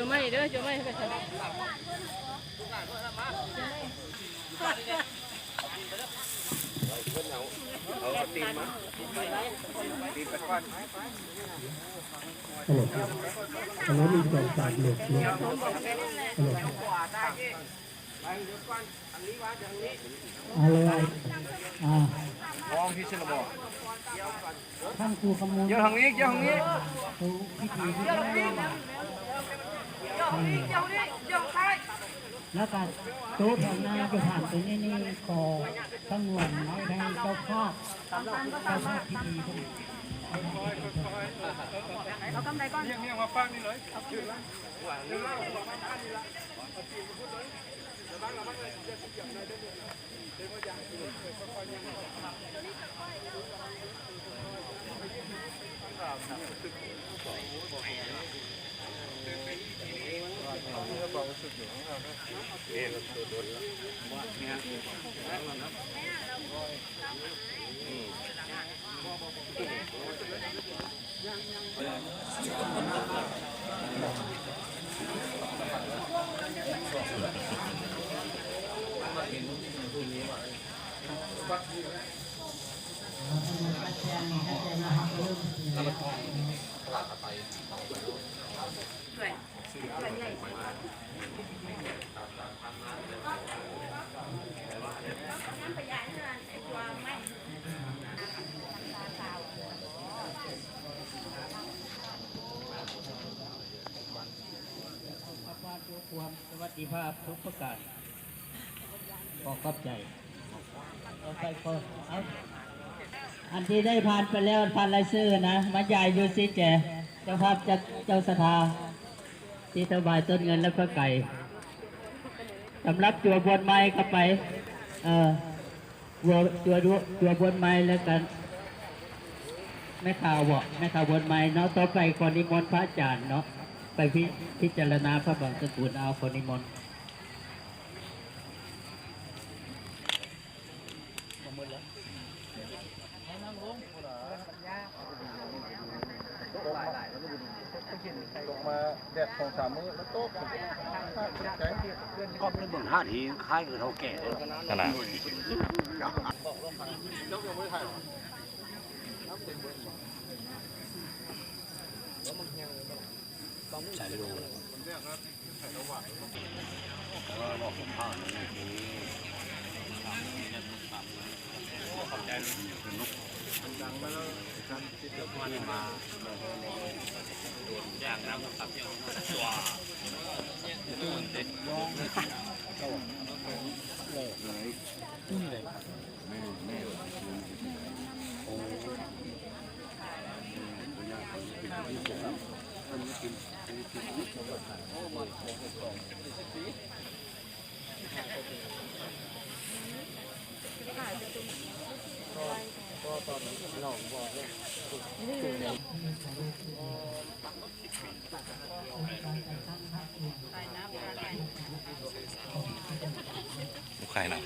ยวไม่เด้อเจียวไม่ให้ไปใส่เอาตีนมาตีนไปก่อนอันนั้นมีสองสามเหล็กเนี่ยอะไรมองที่เชลบอกท่านครูคำนวณเยอะทางนี้เยอะทางนี้ครูพิธีที่แล้วก็โต๊ะแถวหน้าจะผ่านไปนี่ก่อตั้งหวนไว้ให้เจ้าภาพพิธีพวกนี้เรากำไรก้อนเนี่ยมาฟังนี่เลยความสวัสดิภาพทุกประการขอขอบใจเอาไปเอาอันที่ได้ผ่านไปแล้วผ่านรายชื่อนะมาใหญ่ยูซิแจเจ้าภาพจากเจ้าสถาที่ถวายต้นเงินและพระไก่สำหรับจัวบนไม้เข้าไปจัวบนไม้แล้วกันแม่ข่าวบอกแม่ข่าวบนไม้เนาะต่อไปคนนิมนต์พระอาจารย์เนาะไปพิจารณาพระบางสกุลเอาคนนิมนต์ลงมาแดดของ3 มื้อแล้วโต๊ะแข็งก็เป็นเบิ่งท่าทีคล้ายกับเท่าแก่ขนาดใส่ไปดูเลยแล้วก็บอกผมผ่านในทีขอบใจเป็นนกดังมาแล้วมาย่างน้ำตับย่างว้าร้องเลยแม่โอ้ยากเป็นที่สุดมันกินโอ้มาก็ตอนนี้เราบอกเลยลูกไข่หนัก